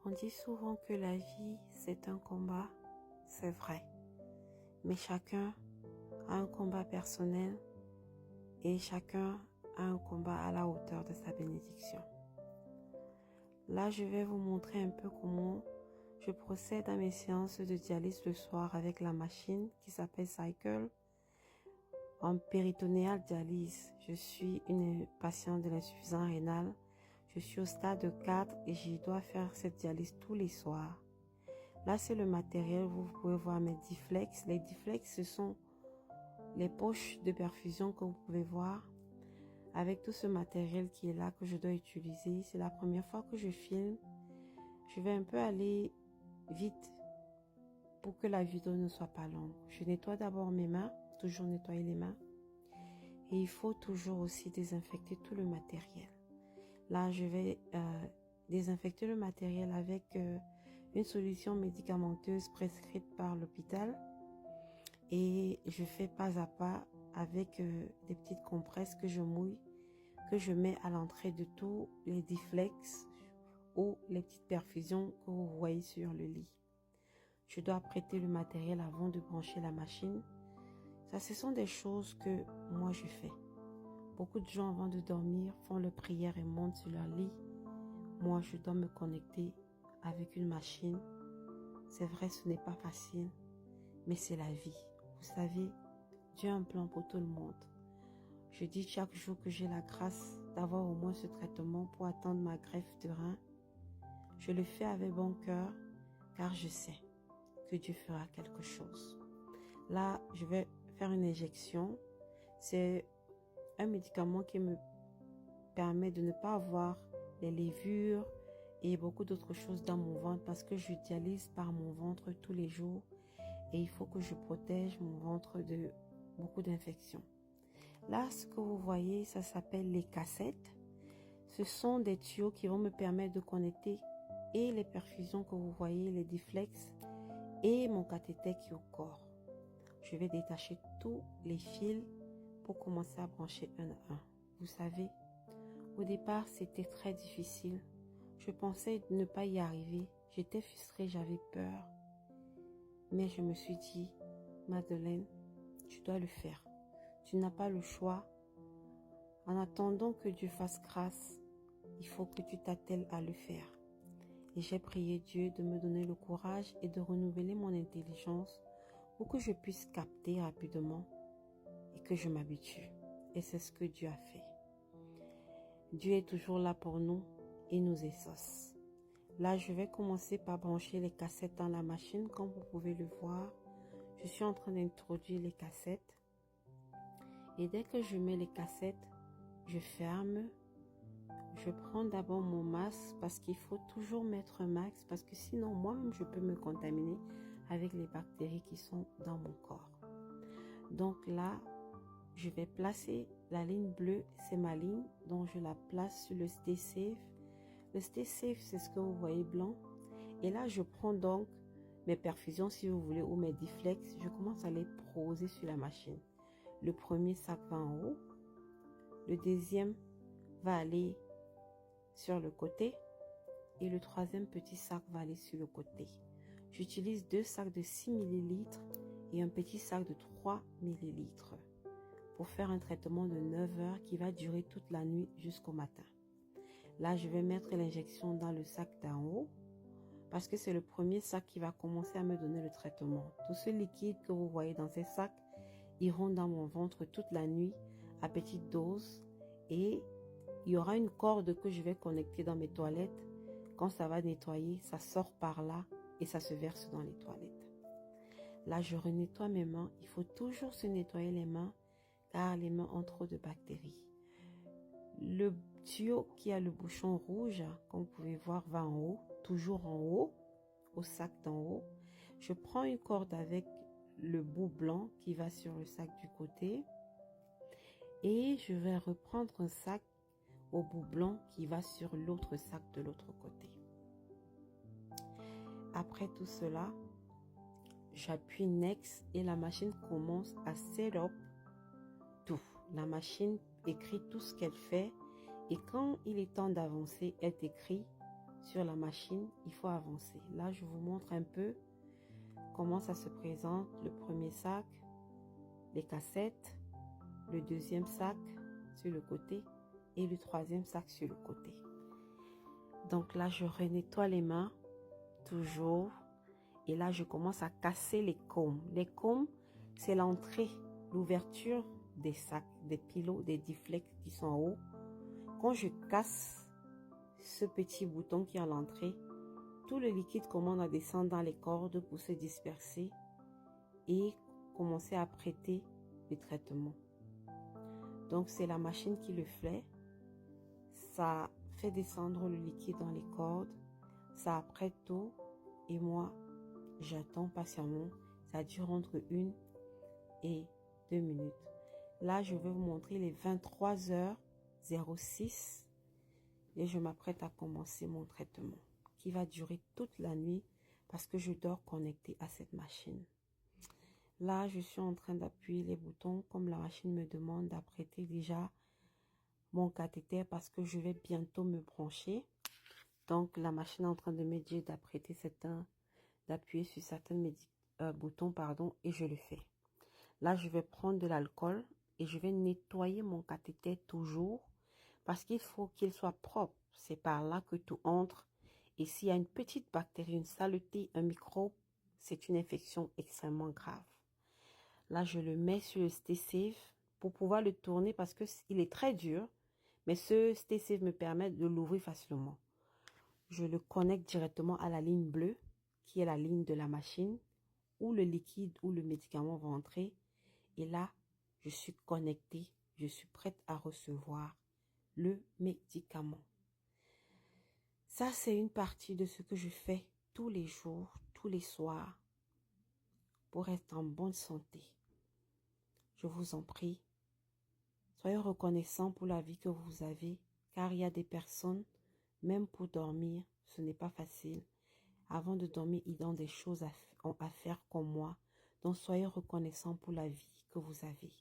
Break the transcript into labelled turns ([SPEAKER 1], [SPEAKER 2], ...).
[SPEAKER 1] On dit souvent que la vie, c'est un combat, c'est vrai. Mais chacun a un combat personnel et chacun a un combat à la hauteur de sa bénédiction. Là, je vais vous montrer un peu comment je procède à mes séances de dialyse le soir avec la machine qui s'appelle Cycle en péritonéal dialyse. Je suis une patiente de l'insuffisance rénale. Je suis au stade 4 et je dois faire cette dialyse tous les soirs. Là, c'est le matériel. Vous pouvez voir mes Difflex. Les Difflex, ce sont les poches de perfusion que vous pouvez voir. Avec tout ce matériel qui est là que je dois utiliser. C'est la première fois que je filme. Je vais un peu aller vite pour que la vidéo ne soit pas longue. Je nettoie d'abord mes mains. Toujours nettoyer les mains. Et il faut toujours aussi désinfecter tout le matériel. Là, je vais désinfecter le matériel avec une solution médicamenteuse prescrite par l'hôpital. Et je fais pas à pas avec des petites compresses que je mouille, que je mets à l'entrée de tous les Difflex ou les petites perfusions que vous voyez sur le lit. Je dois apprêter le matériel avant de brancher la machine. Ça, ce sont des choses que moi je fais. Beaucoup de gens avant de dormir font leur prière et montent sur leur lit. Moi, je dois me connecter avec une machine. C'est vrai, ce n'est pas facile, mais c'est la vie. Vous savez, Dieu a un plan pour tout le monde. Je dis chaque jour que j'ai la grâce d'avoir au moins ce traitement pour attendre ma greffe de rein. Je le fais avec bon cœur, car je sais que Dieu fera quelque chose. Là, je vais faire une injection. C'est un médicament qui me permet de ne pas avoir les levures et beaucoup d'autres choses dans mon ventre parce que je dialyse par mon ventre tous les jours et il faut que je protège mon ventre de beaucoup d'infections. Là, ce que vous voyez, ça s'appelle les cassettes. Ce sont des tuyaux qui vont me permettre de connecter et les perfusions que vous voyez, les Difflex et mon cathéter qui est au corps. Je vais détacher tous les fils pour commencer à brancher un à un. Vous savez, au départ, c'était très difficile. Je pensais ne pas y arriver. J'étais frustrée, j'avais peur. Mais je me suis dit, Madeleine, tu dois le faire. Tu n'as pas le choix. En attendant que Dieu fasse grâce, il faut que tu t'attelles à le faire. Et j'ai prié Dieu de me donner le courage et de renouveler mon intelligence pour que je puisse capter rapidement et que je m'habitue. Et c'est ce que Dieu a fait. Dieu est toujours là pour nous et nous exauce. Là, je vais commencer par brancher les cassettes dans la machine. Comme vous pouvez le voir, je suis en train d'introduire les cassettes. Et dès que je mets les cassettes, je ferme. Je prends d'abord mon masque parce qu'il faut toujours mettre un masque parce que sinon, moi-même, je peux me contaminer avec les bactéries qui sont dans mon corps. Donc là, je vais placer la ligne bleue, c'est ma ligne, donc je la place sur le Stay Safe. Le Stay Safe, c'est ce que vous voyez blanc. Et là, je prends donc mes perfusions, si vous voulez, ou mes Difflex. Je commence à les poser sur la machine. Le premier sac va en haut. Le deuxième va aller sur le côté. Et le troisième petit sac va aller sur le côté. J'utilise 2 sacs de 6 ml et un petit sac de 3 ml pour faire un traitement de 9 heures qui va durer toute la nuit jusqu'au matin. Là, je vais mettre l'injection dans le sac d'en haut parce que c'est le premier sac qui va commencer à me donner le traitement. Tout ce liquide que vous voyez dans ces sacs iront dans mon ventre toute la nuit à petite dose et il y aura une corde que je vais connecter dans mes toilettes. Quand ça va nettoyer, ça sort par là et ça se verse dans les toilettes. Là, je renettoie mes mains. Il faut toujours se nettoyer les mains car les mains ont trop de bactéries. Le tuyau qui a le bouchon rouge, comme vous pouvez voir, va en haut, toujours en haut, au sac d'en haut. Je prends une corde avec le bout blanc qui va sur le sac du côté et je vais reprendre un sac au bout blanc qui va sur l'autre sac de l'autre côté. Après tout cela, j'appuie Next et la machine commence à set up tout. La machine écrit tout ce qu'elle fait et quand il est temps d'avancer, elle t'écrit sur la machine, il faut avancer. Là, je vous montre un peu comment ça se présente. Le premier sac, les cassettes, le deuxième sac sur le côté et le troisième sac sur le côté. Donc là, je renettoie les mains, toujours. Et là, je commence à casser les cômes. Les cômes, c'est l'entrée, l'ouverture des sacs, des pilots, des deflects qui sont en haut. Quand je casse ce petit bouton qui est à l'entrée, tout le liquide commence à descendre dans les cordes pour se disperser et commencer à prêter le traitement. Donc, c'est la machine qui le fait. Ça fait descendre le liquide dans les cordes. Ça apprête tout. Et moi, j'attends patiemment. Ça dure entre 1 et 2 minutes. Là, je vais vous montrer les 23h06 et je m'apprête à commencer mon traitement qui va durer toute la nuit parce que je dors connecté à cette machine. Là, je suis en train d'appuyer les boutons comme la machine me demande d'apprêter déjà mon cathéter parce que je vais bientôt me brancher. Donc, la machine est en train de me dire d'apprêter d'appuyer sur certains boutons, et je le fais. Là, je vais prendre de l'alcool et je vais nettoyer mon cathéter toujours parce qu'il faut qu'il soit propre. C'est par là que tout entre. Et s'il y a une petite bactérie, une saleté, un microbe, c'est une infection extrêmement grave. Là, je le mets sur le Stay-Safe pour pouvoir le tourner parce qu'il est très dur. Mais ce Stay-Safe me permet de l'ouvrir facilement. Je le connecte directement à la ligne bleue, qui est la ligne de la machine, où le liquide ou le médicament va entrer. Et là, je suis connectée, je suis prête à recevoir le médicament. Ça, c'est une partie de ce que je fais tous les jours, tous les soirs, pour être en bonne santé. Je vous en prie, soyez reconnaissants pour la vie que vous avez, car il y a des personnes, même pour dormir, ce n'est pas facile. Avant de dormir, ils ont des choses à faire comme moi. Donc, soyez reconnaissants pour la vie que vous avez.